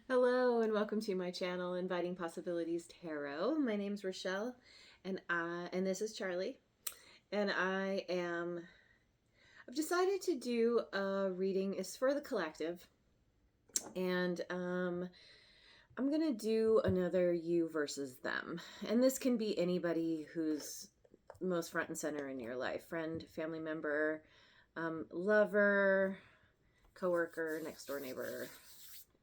Hello and welcome to my channel, Inviting Possibilities Tarot. My name's Rochelle, and this is Charlie, and I've decided to do a reading. It's for the collective, and I'm gonna do another you versus them, and this can be anybody who's most front and center in your life: friend, family member, lover, coworker, next door neighbor.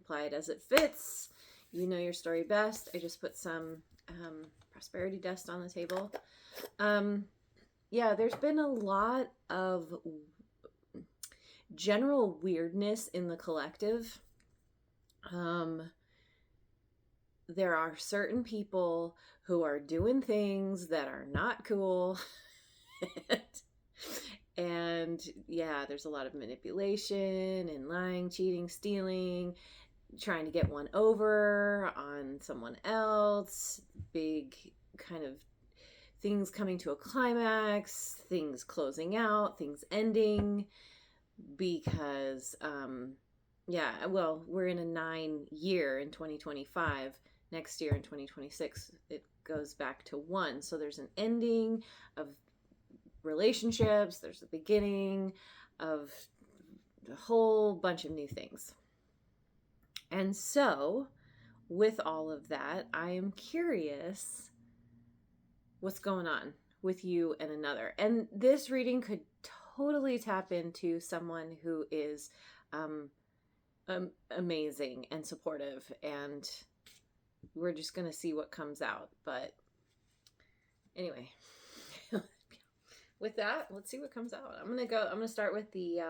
Apply it as it fits. You know your story best. I just put some prosperity dust on the table. Yeah, there's been a lot of general weirdness in the collective. There are certain people who are doing things that are not cool. And yeah, there's a lot of manipulation and lying, cheating, stealing, trying to get one over on someone else, big kind of things coming to a climax, things closing out, things ending, because yeah, well, we're in a 9-year in 2025. Next year in 2026 it goes back to 1, so there's an ending of relationships, there's the beginning of a whole bunch of new things. And so, with all of that, I am curious what's going on with you and another. And this reading could totally tap into someone who is amazing and supportive. And we're just going to see what comes out. But anyway, with that, let's see what comes out. I'm going to start with the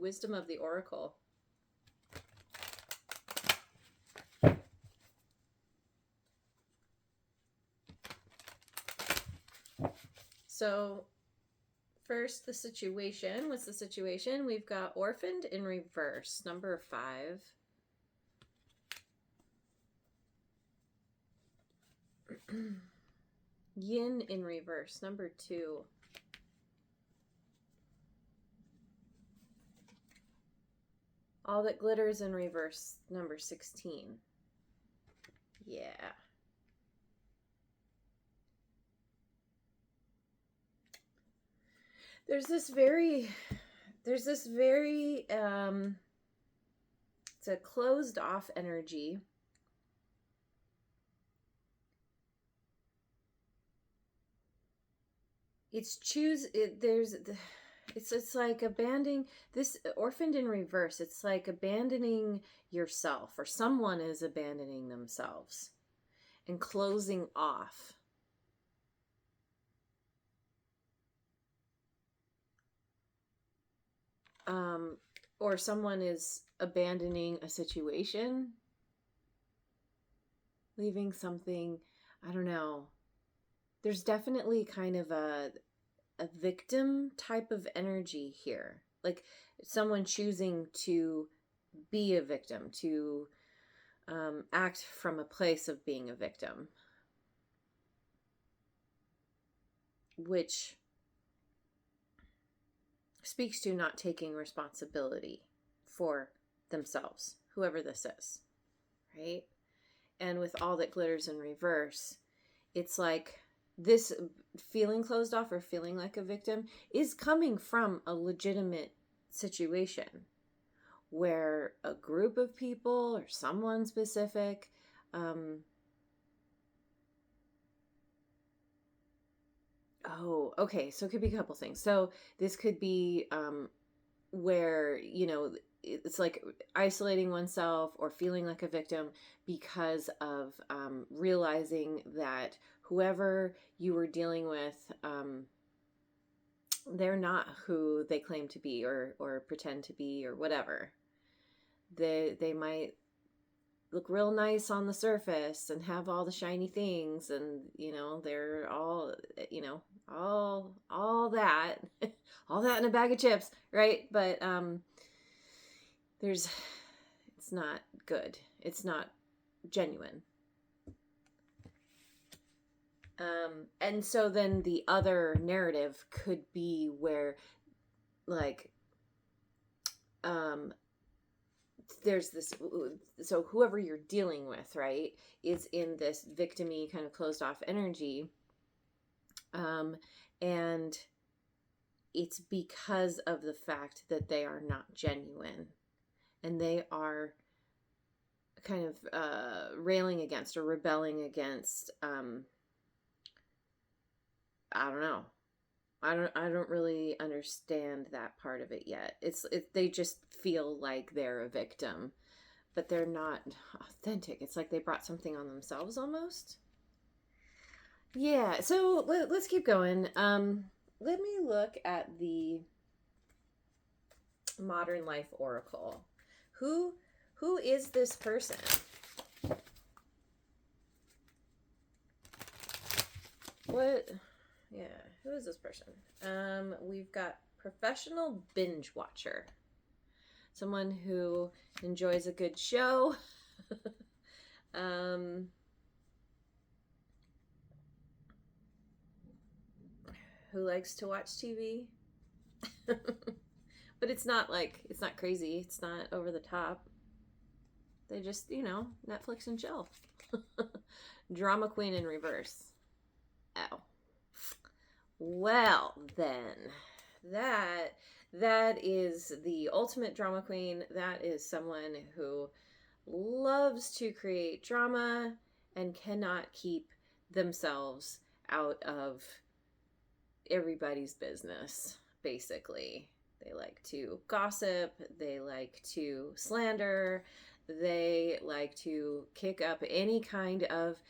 wisdom of the oracle. So first, the situation. What's the situation? We've got orphaned in reverse, number 5. Yin in reverse, number 2. All that glitters in reverse, number 16. Yeah. There's this very it's a closed off energy. It's like abandoning this orphaned in reverse. It's like abandoning yourself, or someone is abandoning themselves and closing off. Or someone is abandoning a situation, leaving something, I don't know. There's definitely kind of a victim type of energy here. Like someone choosing to be a victim, to act from a place of being a victim, which speaks to not taking responsibility for themselves, whoever this is, right? And with all that glitters in reverse, it's like this feeling closed off or feeling like a victim is coming from a legitimate situation where a group of people or someone specific okay, so it could be a couple things. So this could be where, it's like isolating oneself or feeling like a victim because of realizing that whoever you were dealing with, they're not who they claim to be or pretend to be or whatever. They might look real nice on the surface and have all the shiny things, and they're all, all that all that in a bag of chips, right? But it's not good, it's not genuine. And so then the other narrative could be where, like, there's this, so whoever you're dealing with, right, is in this victim-y kind of closed off energy. And it's because of the fact that they are not genuine, and they are kind of railing against or rebelling against, I don't know. I don't really understand that part of it yet. They just feel like they're a victim, but they're not authentic. It's like they brought something on themselves almost. Yeah, so let's keep going. Let me look at the Modern Life Oracle. Who is this person? What? Yeah, who is this person? We've got professional binge watcher. Someone who enjoys a good show. Who likes to watch TV. But it's not crazy. It's not over the top. They just, Netflix and chill. Drama queen in reverse. Oh. Well, then, that is the ultimate drama queen. That is someone who loves to create drama and cannot keep themselves out of everybody's business, basically. They like to gossip, they like to slander, they like to kick up any kind of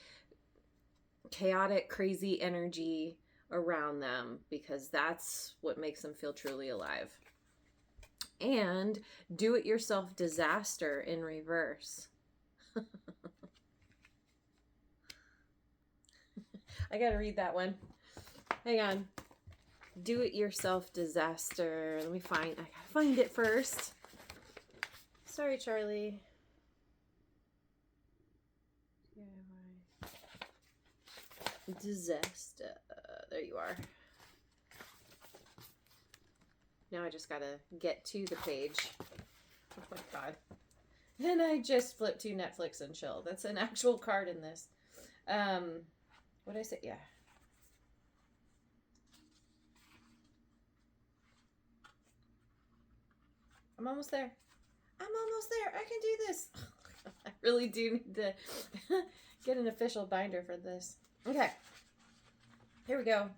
chaotic, crazy energy around them, because that's what makes them feel truly alive. And do-it-yourself disaster in reverse. I gotta read that one. Hang on. Do-it-yourself disaster. I gotta find it first. Sorry, Charlie. Disaster. There you are. Now I just gotta get to the page. Oh my god. And I just flipped to Netflix and chill. That's an actual card in this. What did I say? Yeah. I'm almost there. I can do this. I really do need to get an official binder for this. Okay. Here we go.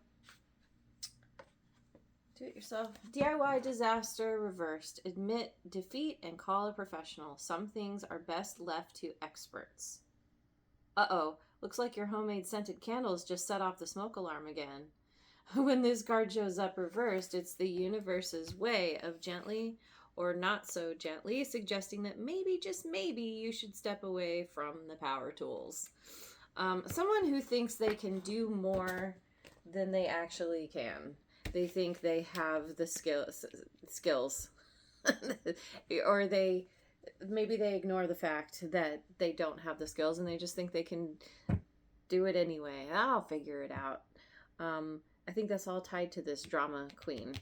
Do it yourself. DIY disaster reversed. Admit defeat and call a professional. Some things are best left to experts. Uh-oh. Looks like your homemade scented candles just set off the smoke alarm again. When this card shows up reversed, it's the universe's way of gently or not so gently suggesting that maybe, just maybe, you should step away from the power tools. Someone who thinks they can do more than they actually can. They think they have the skills. Or maybe they ignore the fact that they don't have the skills and they just think they can do it anyway. I'll figure it out. I think that's all tied to this drama queen.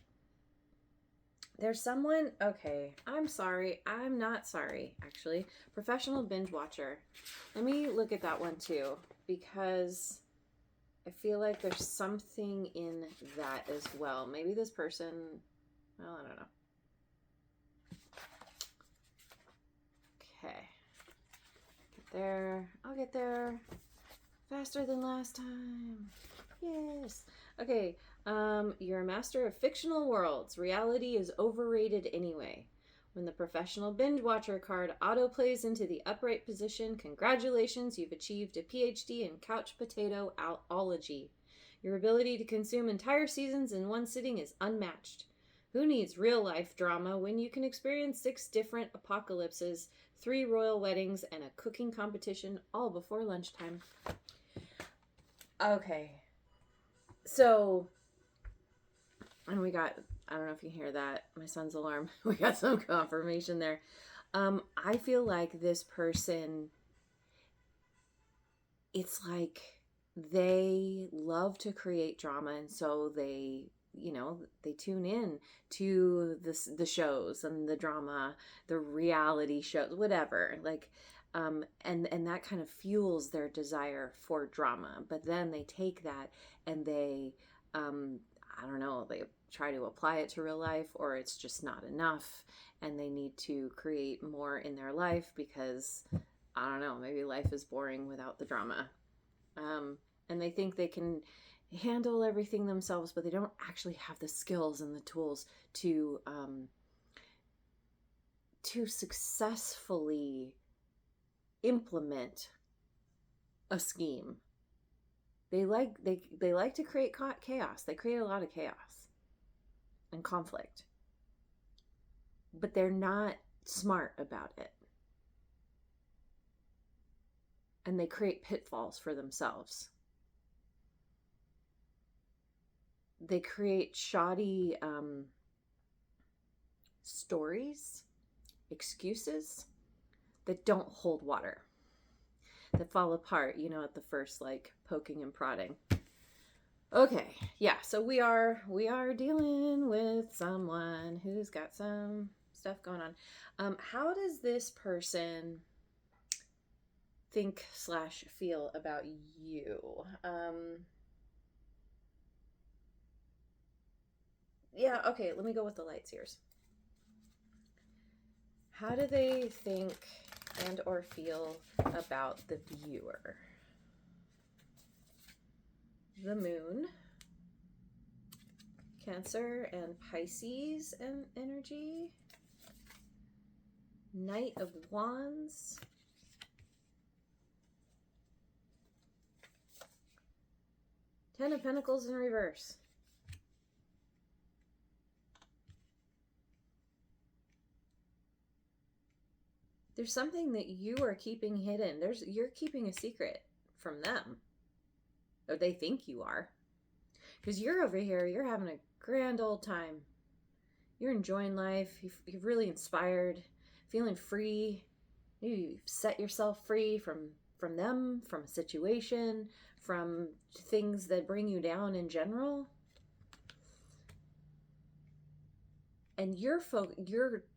There's someone, okay, I'm sorry. I'm not sorry, actually. Professional binge watcher. Let me look at that one too, because I feel like there's something in that as well. Maybe this person, well, I don't know. Okay. Get there. I'll get there faster than last time. Yes. Okay. You're a master of fictional worlds. Reality is overrated anyway. When the professional binge watcher card auto-plays into the upright position, congratulations, you've achieved a PhD in couch potato ology. Your ability to consume entire seasons in one sitting is unmatched. Who needs real-life drama when you can experience 6 different apocalypses, 3 royal weddings, and a cooking competition all before lunchtime? Okay. So, and we got, I don't know if you hear that, my son's alarm. We got some confirmation there. I feel like this person, it's like they love to create drama, and so they they tune in to the shows and the drama, the reality shows, whatever, like, and that kind of fuels their desire for drama. But then they take that and they, I don't know, they try to apply it to real life, or it's just not enough and they need to create more in their life because, I don't know, maybe life is boring without the drama. And they think they can handle everything themselves, but they don't actually have the skills and the tools to successfully implement a scheme. They like to create chaos. They create a lot of chaos and conflict, but they're not smart about it. And they create pitfalls for themselves. They create shoddy stories, excuses that don't hold water, that fall apart, at the first, like, poking and prodding. Okay, yeah, so we are dealing with someone who's got some stuff going on. How does this person think / feel about you? Yeah, okay, let me go with the light seers. How do they think and or feel about the viewer? The moon, Cancer and Pisces and energy, Knight of Wands, Ten of Pentacles in reverse. There's something that you are keeping hidden. You're keeping a secret from them. Or they think you are. Because you're over here, you're having a grand old time. You're enjoying life. You're really inspired, feeling free. Maybe you've set yourself free from them, from a situation, from things that bring you down in general. And you're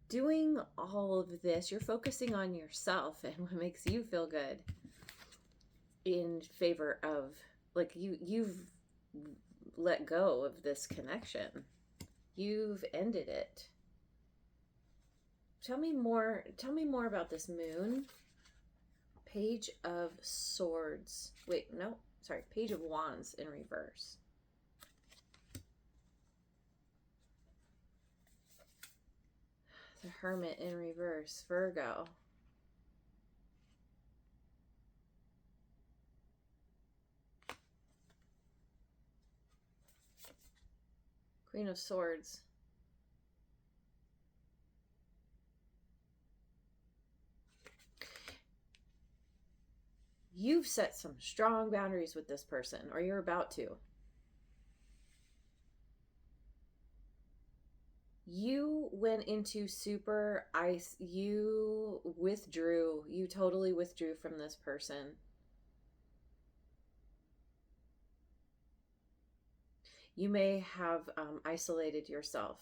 doing all of this, you're focusing on yourself and what makes you feel good in favor of, like, you've let go of this connection. You've ended it. Tell me more about this moon. Page of Swords. Wait, no, sorry, Page of Wands in reverse. The Hermit in reverse, Virgo. Queen of Swords. You've set some strong boundaries with this person, or you're about to. You went into super ice. You withdrew. You totally withdrew from this person. You may have isolated yourself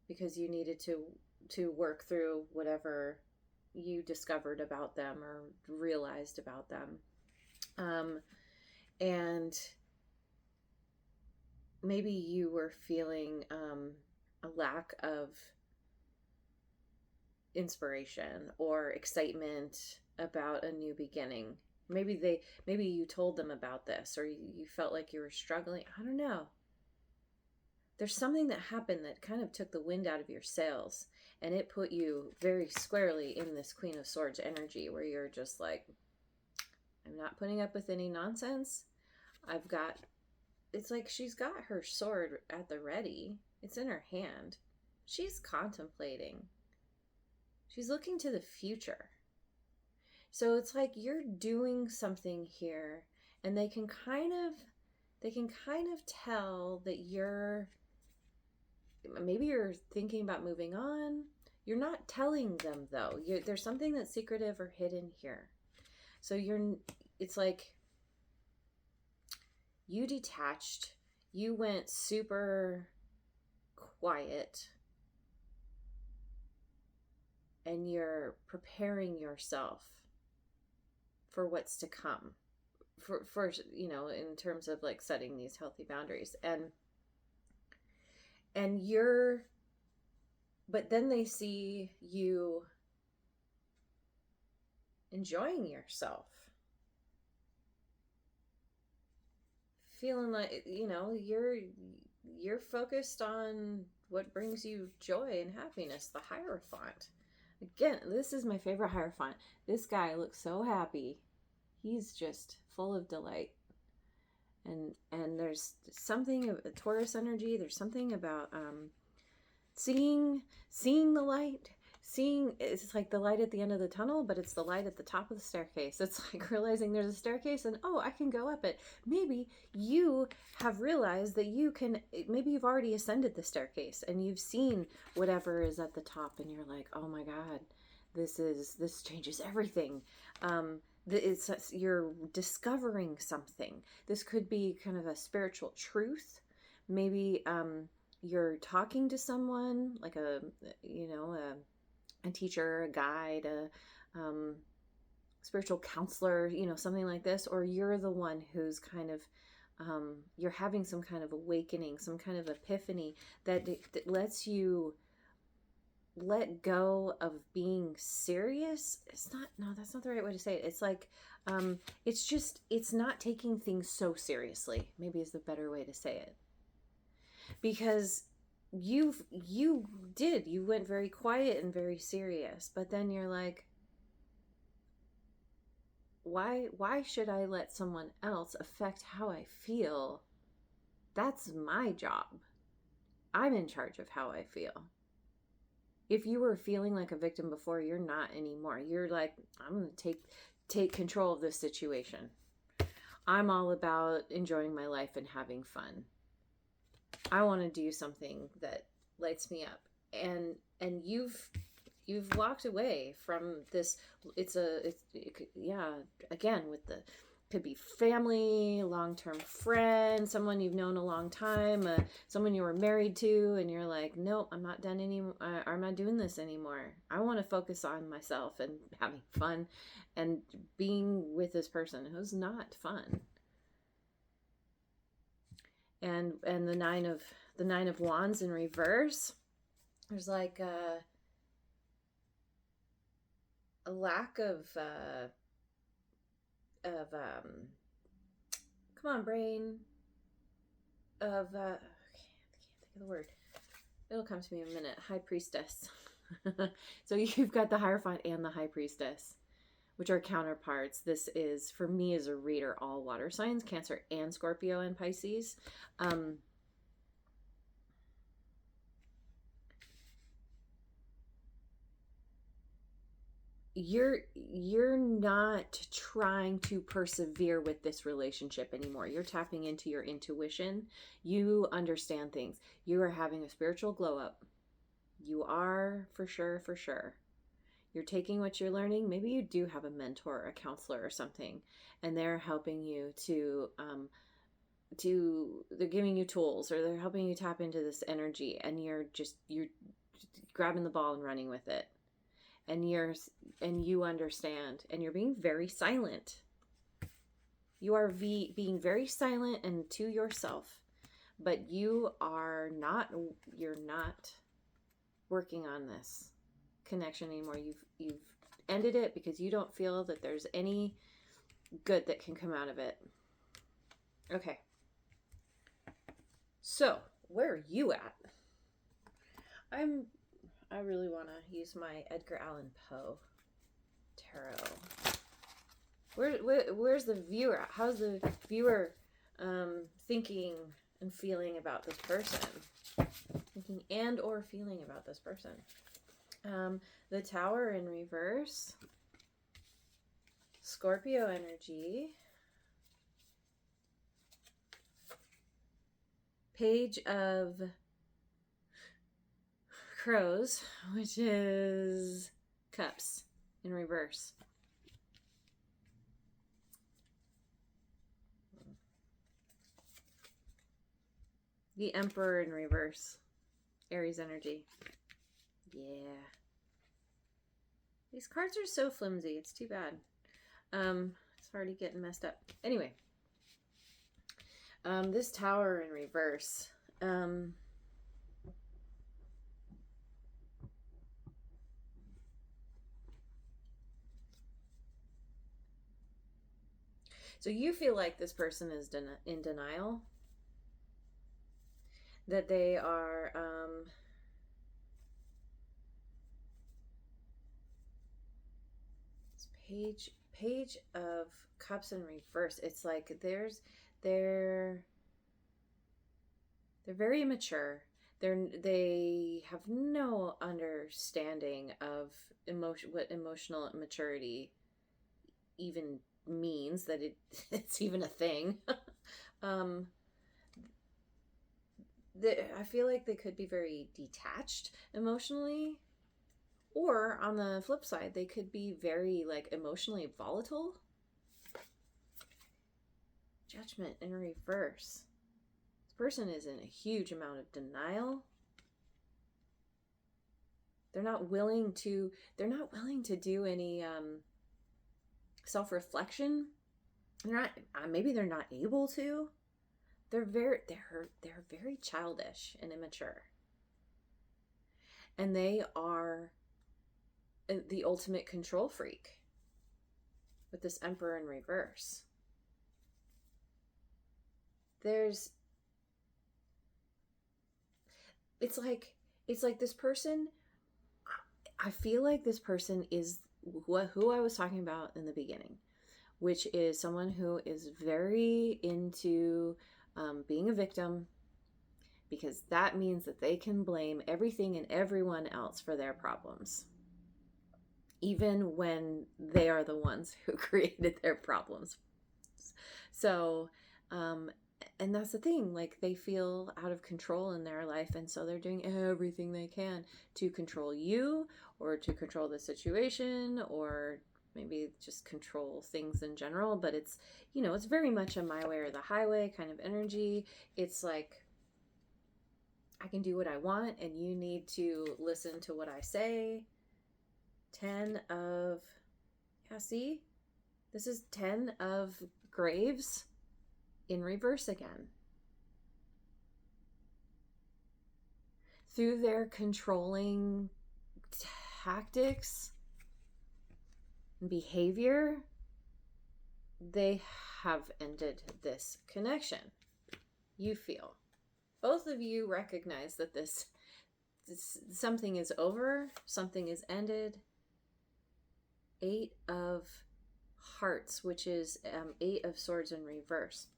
because you needed to work through whatever you discovered about them or realized about them. And maybe you were feeling a lack of inspiration or excitement about a new beginning. Maybe you told them about this, or you felt like you were struggling. I don't know. There's something that happened that kind of took the wind out of your sails, and it put you very squarely in this Queen of Swords energy where you're just like, I'm not putting up with any nonsense. It's like she's got her sword at the ready. It's in her hand. She's contemplating. She's looking to the future. So it's like you're doing something here, and they can kind of tell that maybe you're thinking about moving on. You're not telling them, though. There's something that's secretive or hidden here. So it's like you detached. you went super quiet, and you're preparing yourself for what's to come, for in terms of like setting these healthy boundaries. And you're, but then they see you enjoying yourself, feeling like, you're focused on what brings you joy and happiness, the Hierophant. Again, this is my favorite Hierophant. This guy looks so happy. He's just full of delight. And there's something of Taurus energy. There's something about seeing the light. It's like the light at the end of the tunnel, but it's the light at the top of the staircase. It's like realizing there's a staircase and, oh, I can go up it. Maybe you have realized that maybe you've already ascended the staircase and you've seen whatever is at the top, and you're like, oh my God, this changes everything. You're discovering something. This could be kind of a spiritual truth. Maybe you're talking to someone, like a teacher, a guide, a spiritual counselor, something like this, or you're the one who's kind of you're having some kind of awakening, some kind of epiphany that lets you let go of being serious. That's not the right way to say it. It's like it's not taking things so seriously, maybe is the better way to say it. Because you went very quiet and very serious, but then you're like, why should I let someone else affect how I feel? That's my job. I'm in charge of how I feel. If you were feeling like a victim before, you're not anymore. You're like, I'm going to take control of this situation. I'm all about enjoying my life and having fun. I want to do something that lights me up. And you've walked away from this. Again, with the, could be family, long-term friend, someone you've known a long time, someone you were married to, and you're like, nope, I'm not done anymore. I'm not doing this anymore. I want to focus on myself and having fun and being with this person who's not fun. And the nine of Wands in reverse, there's like a lack of come on, brain, of I can't think of the word. It'll come to me in a minute. High Priestess. So you've got the Hierophant and the High Priestess, which are counterparts. This is, for me as a reader, all water signs, Cancer and Scorpio and Pisces. You're not trying to persevere with this relationship anymore. You're tapping into your intuition. You understand things. You are having a spiritual glow up. You are, for sure. You're taking what you're learning. Maybe you do have a mentor, a counselor or something, and they're helping you they're giving you tools, or they're helping you tap into this energy, and you're grabbing the ball and running with it. And you understand, and you're being very silent. You are being very silent and to yourself, but you're not working on this connection anymore. You've ended it because you don't feel that there's any good that can come out of it. Okay. So, where are you at? I really want to use my Edgar Allan Poe tarot. Where's the viewer at? How's the viewer thinking and feeling about this person? Thinking and or feeling about this person. The Tower in reverse. Scorpio energy. Page of Crows, which is Cups in reverse. The Emperor in reverse. Aries energy. Yeah. These cards are so flimsy. It's too bad. It's already getting messed up. Anyway. This Tower in reverse. So you feel like this person is in denial. That they are... Page of Cups in reverse. It's like they're very immature. They have no understanding of what emotional maturity even means, that it's even a thing. I feel like they could be very detached emotionally, or on the flip side, they could be very like emotionally volatile. Judgment in reverse. This person is in a huge amount of denial. They're not willing to do any self-reflection. Maybe they're not able to. They're very childish and immature. And they are the ultimate control freak with this Emperor in reverse. It's like this person, I feel like this person is who I was talking about in the beginning, which is someone who is very into being a victim, because that means that they can blame everything and everyone else for their problems, even when they are the ones who created their problems. So, and that's the thing, like they feel out of control in their life, and so they're doing everything they can to control you, or to control the situation, or maybe just control things in general. But it's, it's very much a my way or the highway kind of energy. It's like, I can do what I want and you need to listen to what I say. 10 of, yeah, see? This is 10 of Graves in reverse again. Through their controlling tactics and behavior, they have ended this connection. You feel. Both of you recognize that this something is over, something is ended. 8 of Hearts, which is 8 of Swords in reverse.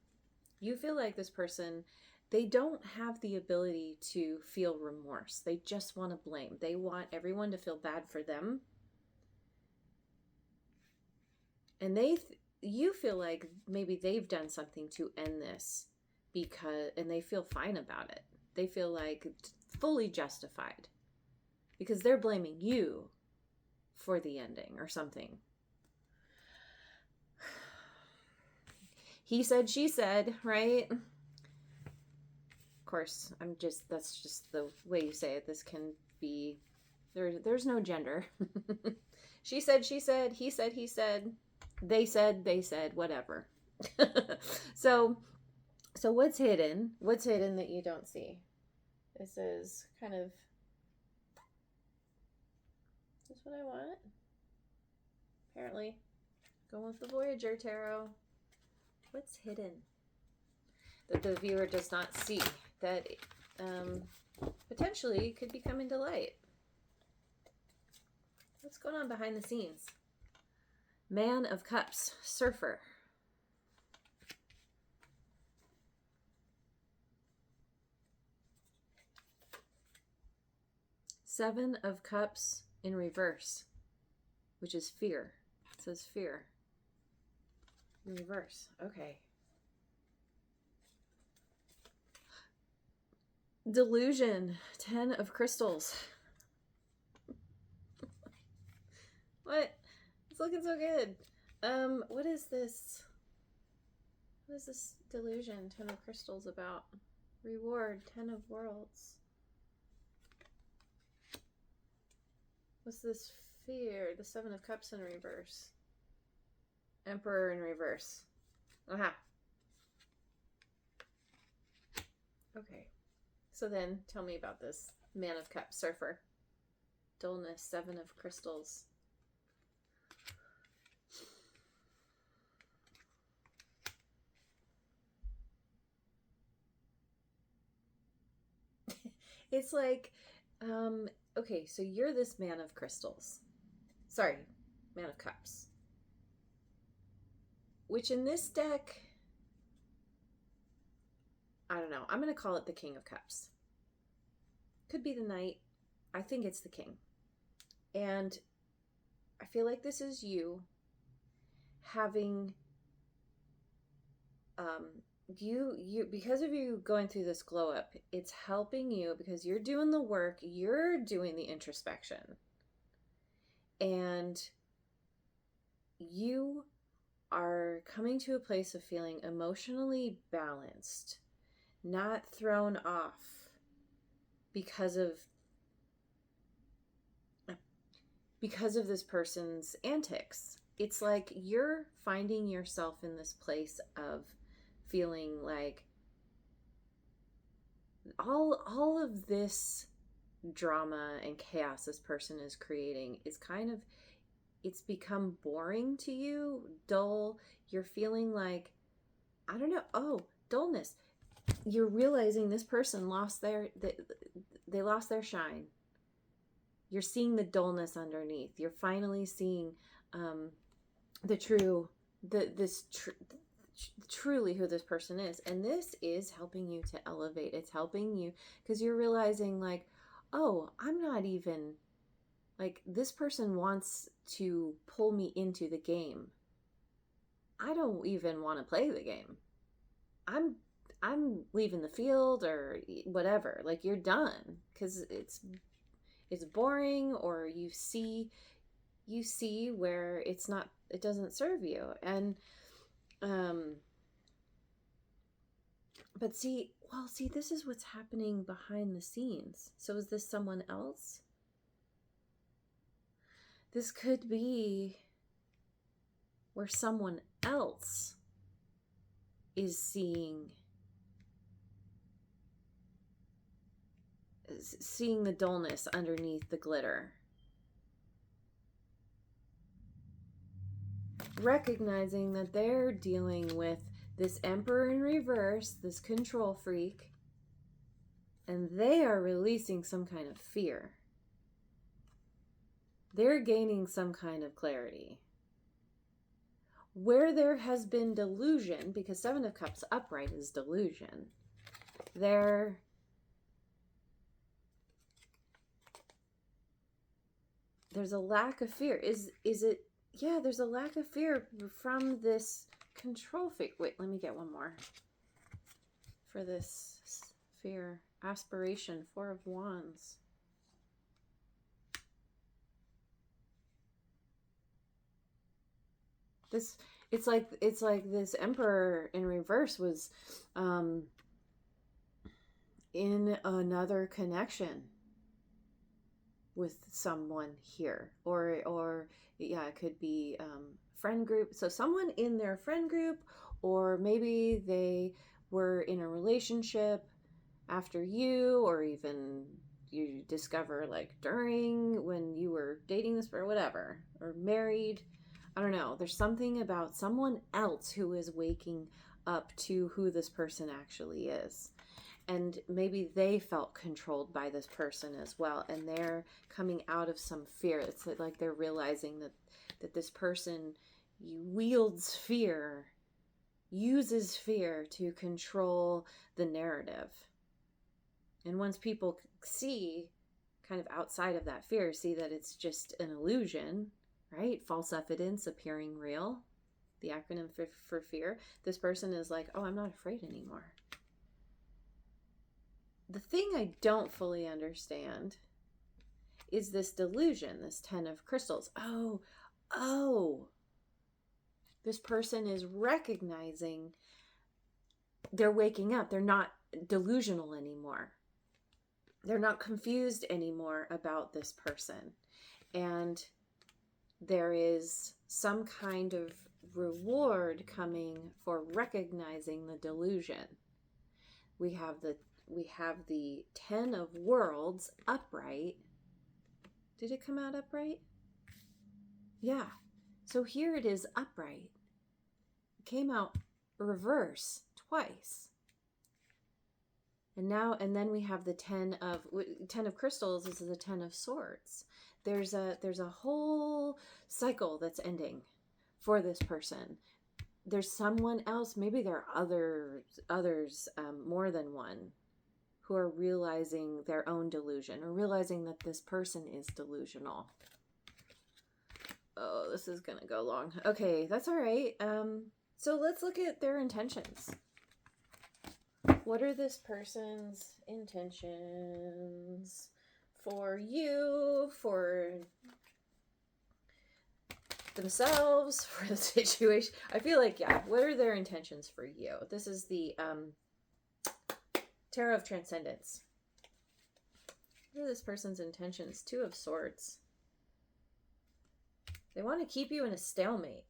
You feel like this person, they don't have the ability to feel remorse. They just want to blame. They want everyone to feel bad for them. And you feel like maybe they've done something to end this, and they feel fine about it. They feel like fully justified because they're blaming you for the ending or something. He said, she said, right? Of course, that's just the way you say it. This can be, there's no gender. She said, he said, he said, they said, whatever. So what's hidden? What's hidden that you don't see? This is kind of, is this what I want? Apparently. Going with the Voyager Tarot. What's hidden that the viewer does not see, that potentially could be coming to light? What's going on behind the scenes? Man of Cups, Surfer. Seven of Cups in reverse, which is fear. It says fear in reverse. Okay. Delusion, 10 of Crystals. What? It's looking so good. What is this? What is this delusion, 10 of Crystals about? Reward, 10 of Worlds. What's this fear? The 7 of Cups in reverse. Emperor in reverse. Aha. Okay. So then, tell me about this Man of Cups, Surfer. Dullness, 7 of Crystals. It's like, okay, so you're this Man of Crystals. Sorry, Man of Cups. Which in this deck, I don't know. I'm going to call it the King of Cups. Could be the Knight. I think it's the King. And I feel like this is you having you because of you going through this glow up, it's helping you because you're doing the work, you're doing the introspection, and you are coming to a place of feeling emotionally balanced, not thrown off because of this person's antics. It's like you're finding yourself in this place of feeling like all of this drama and chaos this person is creating is kind of, it's become boring to you, dull. You're feeling like, I don't know, dullness. You're realizing this person lost they lost their shine. You're seeing the dullness underneath. You're finally seeing truly who this person is. And this is helping you to elevate. It's helping you because you're realizing like, oh, I'm not even, like, this person wants to pull me into the game. I don't even want to play the game. I'm leaving the field or whatever. Like, you're done because it's boring, or you see where it doesn't serve you. And but see, this is what's happening behind the scenes. So is this someone else? This could be where someone else is seeing the dullness underneath the glitter. Recognizing that they're dealing with this Emperor in reverse, this control freak, and they are releasing some kind of fear. They're gaining some kind of clarity. Where there has been delusion, because 7 of Cups upright is delusion, there's a lack of fear. Is it? Yeah, there's a lack of fear from this control freak. Wait, let me get one more for this fear. Aspiration, 4 of Wands. It's like this Emperor in reverse was in another connection with someone here, or yeah, it could be friend group. So someone in their friend group, or maybe they were in a relationship after you, or even you discover like during when you were dating this or whatever, or married. I don't know. There's something about someone else who is waking up to who this person actually is. And maybe they felt controlled by this person as well. And they're coming out of some fear. It's like they're realizing that this person wields fear, uses fear to control the narrative. And once people see kind of outside of that fear, see that it's just an illusion, right? False evidence appearing real, the acronym for fear. This person is like, oh, I'm not afraid anymore. The thing I don't fully understand is this delusion, this 10 of Crystals. Oh, this person is recognizing they're waking up. They're not delusional anymore. They're not confused anymore about this person. And there is some kind of reward coming for recognizing the delusion. We have the 10 of Worlds upright. Did it come out upright? Yeah. So here it is upright. It came out reverse twice. And then we have the 10 of crystals. This is the 10 of swords. There's a whole cycle that's ending for this person. There's someone else, maybe there are others, more than one, who are realizing their own delusion, or realizing that this person is delusional. Oh, this is gonna go long. Okay, that's all right. So let's look at their intentions. What are this person's intentions for you, for themselves, for the situation? I feel like, yeah, what are their intentions for you? This is the Tarot of Transcendence. What are this person's intentions? 2 of Swords. They want to keep you in a stalemate.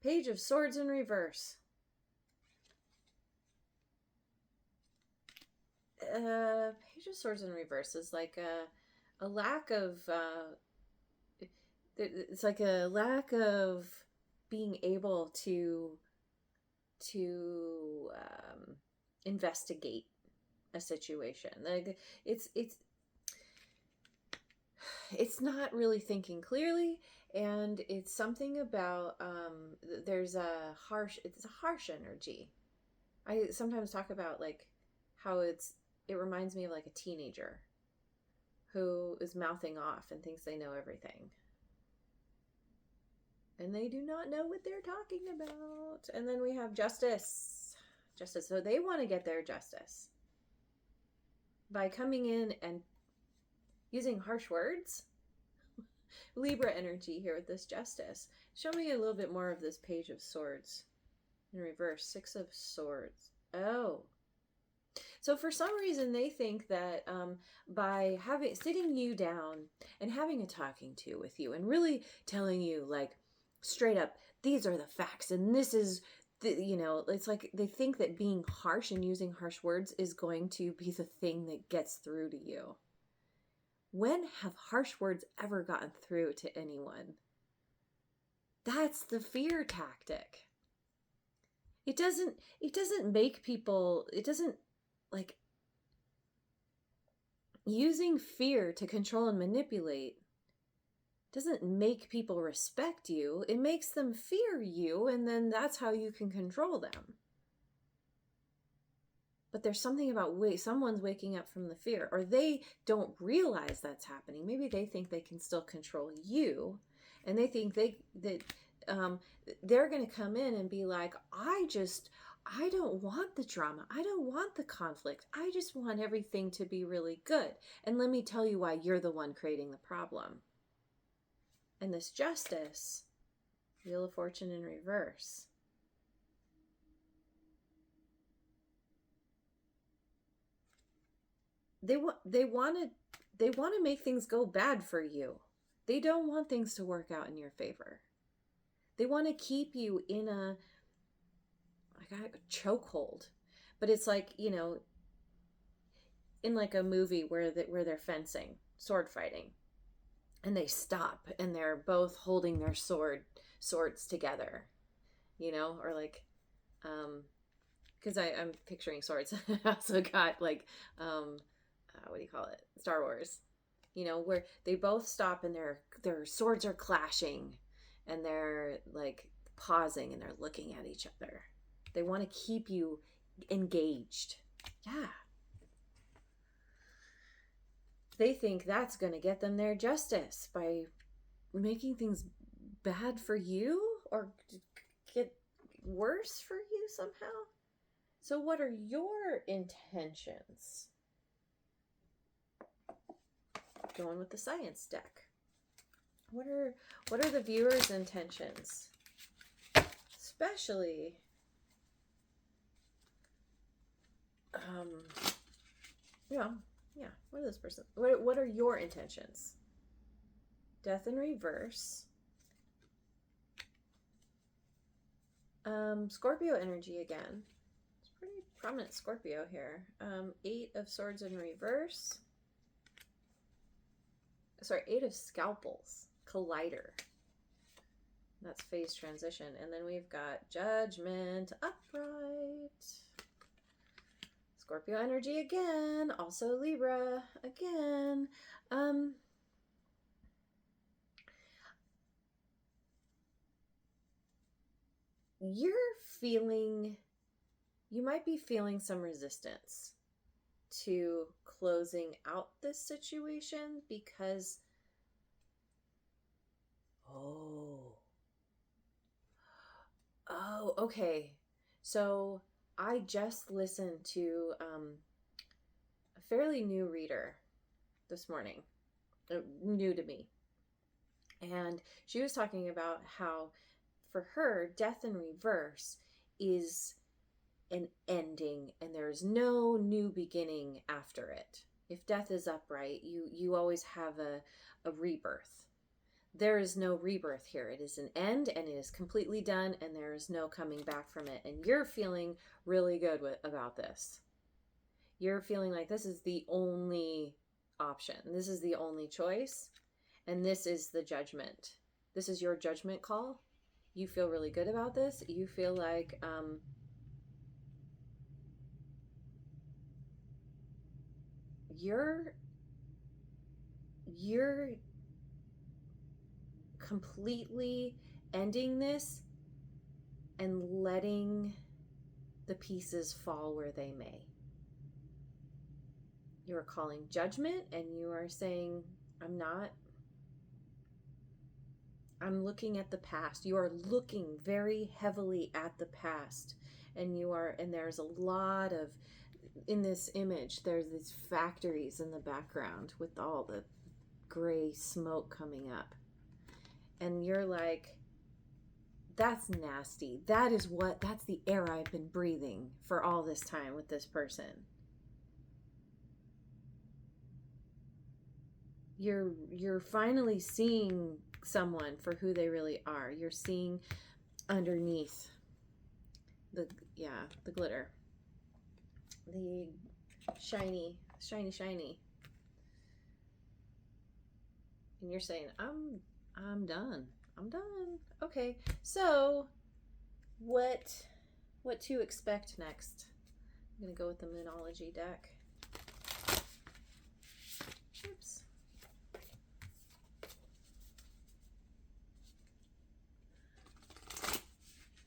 Page of Swords in reverse. Page of Swords in reverse is like a lack of it's like a lack of being able to investigate a situation. Like it's not really thinking clearly, and it's something about it's a harsh energy. I sometimes talk about like how it reminds me of like a teenager who is mouthing off and thinks they know everything. And they do not know what they're talking about. And then we have justice. Justice. So they want to get their justice by coming in and using harsh words. Libra energy here with this justice. Show me a little bit more of this Page of Swords in reverse. 6 of Swords. Oh. So for some reason they think that by sitting you down and having a talking to with you and really telling you like straight up, these are the facts and this is it's like they think that being harsh and using harsh words is going to be the thing that gets through to you. When have harsh words ever gotten through to anyone? That's the fear tactic. It doesn't make people, like, using fear to control and manipulate doesn't make people respect you. It makes them fear you, and then that's how you can control them. But there's something about someone's waking up from the fear, or they don't realize that's happening. Maybe they think they can still control you, and they think they're going to come in and be like, I don't want the drama. I don't want the conflict. I just want everything to be really good. And let me tell you why you're the one creating the problem. And this justice, Wheel of Fortune in reverse. They want to make things go bad for you. They don't want things to work out in your favor. They want to keep you in a chokehold. But it's like, in like a movie where they're fencing, sword fighting, and they stop and they're both holding their swords together, or like, because I'm picturing swords. I also got like, what do you call it? Star Wars, where they both stop and their swords are clashing and they're like pausing and they're looking at each other. They want to keep you engaged. Yeah. They think that's going to get them their justice by making things bad for you or get worse for you somehow. So what are your intentions? Going with the science deck. What are the viewers' intentions? Especially um, yeah, yeah. What is this person? What are your intentions? Death in reverse. Scorpio energy again. It's pretty prominent Scorpio here. 8 of Swords in reverse. Sorry, 8 of Scalpels. Collider. That's phase transition. And then we've got Judgment upright. Scorpio energy again. Also Libra again. You might be feeling some resistance to closing out this situation because, okay. So I just listened to a fairly new reader this morning, new to me. And she was talking about how for her, death in reverse is an ending and there's no new beginning after it. If death is upright, you always have a rebirth. There is no rebirth here. It is an end and it is completely done and there is no coming back from it. And you're feeling really good about this. You're feeling like this is the only option. This is the only choice. And this is the judgment. This is your judgment call. You feel really good about this. You feel like you're completely ending this and letting the pieces fall where they may. You are calling judgment and you are saying, I'm looking at the past. You are looking very heavily at the past. And there's a lot of, in this image, there's these factories in the background with all the gray smoke coming up. And you're like, that's nasty. That's the air I've been breathing for all this time with this person. You're finally seeing someone for who they really are. You're seeing underneath the glitter, the shiny. And you're saying, I'm done. Okay, so what to expect next? I'm gonna go with the Moonology deck. Oops.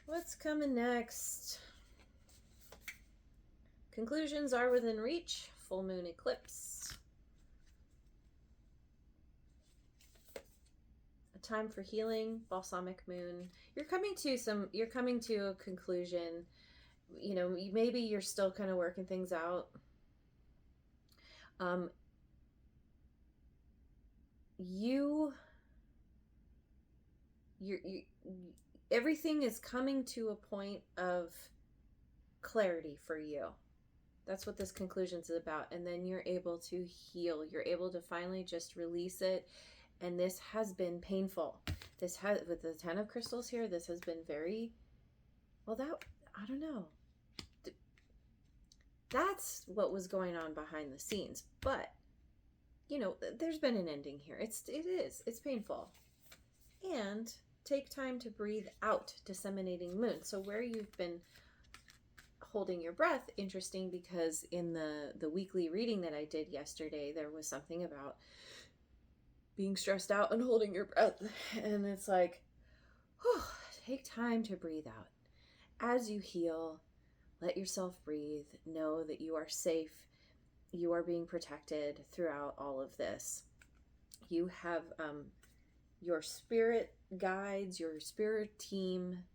What's coming next? Conclusions are within reach. Full moon eclipse. A time for healing. Balsamic moon. You're coming to a conclusion. You know, maybe you're still kind of working things out. Everything is coming to a point of clarity for you. That's what this conclusion is about. And then you're able to heal. You're able to finally just release it. And this has been painful. With the 10 of crystals here, this has been very, I don't know. That's what was going on behind the scenes. But, there's been an ending here. It's painful. And take time to breathe out, disseminating moon. So where you've been holding your breath, interesting, because in the weekly reading that I did yesterday, there was something about being stressed out and holding your breath. And it's like, take time to breathe out. As you heal, let yourself breathe. Know that you are safe. You are being protected throughout all of this. You have your spirit guides, your spirit team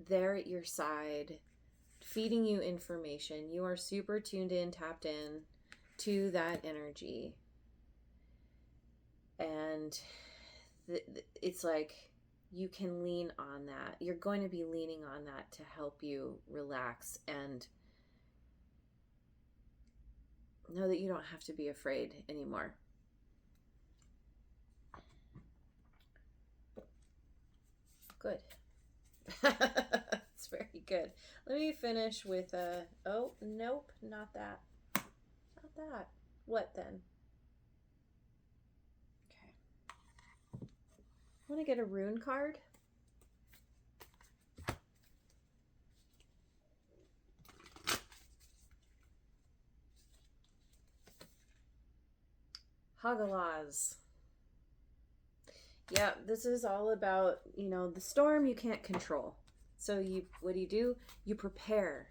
there at your side, feeding you information. You are super tuned in, tapped in to that energy. And it's like you can lean on that. You're going to be leaning on that to help you relax and know that you don't have to be afraid anymore. Good. It's very good. Let me finish with oh, nope, not that. Not that. What then? Okay. Want to get a rune card? Hagalaz. Yeah, this is all about, the storm you can't control. So what do? You prepare.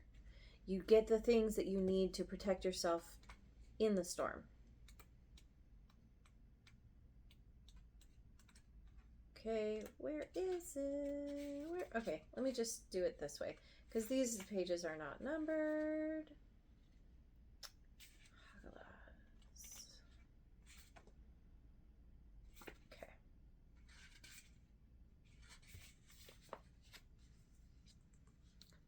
You get the things that you need to protect yourself in the storm. Okay, where is it? Okay, let me just do it this way because these pages are not numbered. Okay.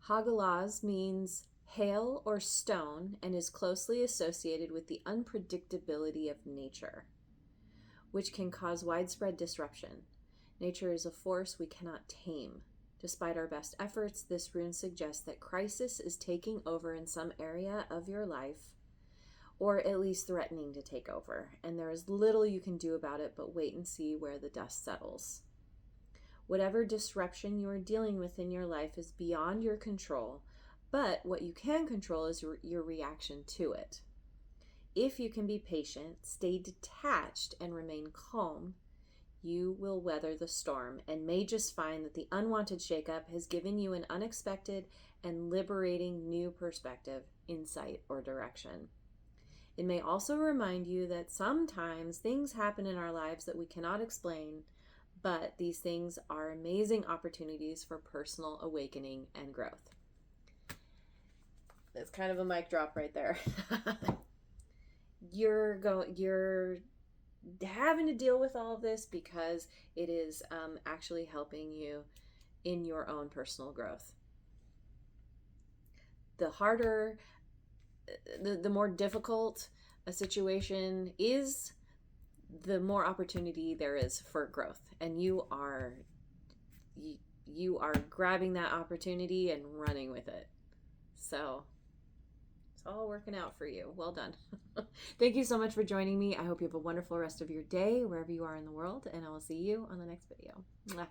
Hagalaz means hail or stone and is closely associated with the unpredictability of nature, which can cause widespread disruption. Nature is a force we cannot tame. Despite our best efforts, this rune suggests that crisis is taking over in some area of your life, or at least threatening to take over, and there is little you can do about it but wait and see where the dust settles. Whatever disruption you are dealing with in your life is beyond your control, but what you can control is your reaction to it. If you can be patient, stay detached, and remain calm, you will weather the storm and may just find that the unwanted shakeup has given you an unexpected and liberating new perspective, insight, or direction. It may also remind you that sometimes things happen in our lives that we cannot explain, but these things are amazing opportunities for personal awakening and growth. That's kind of a mic drop right there. You're having to deal with all of this because it is actually helping you in your own personal growth. The harder, the more difficult a situation is, the more opportunity there is for growth, and you are grabbing that opportunity and running with it. So it's all working out for you. Well done. Thank you so much for joining me. I hope you have a wonderful rest of your day wherever you are in the world, and I will see you on the next video. Mwah.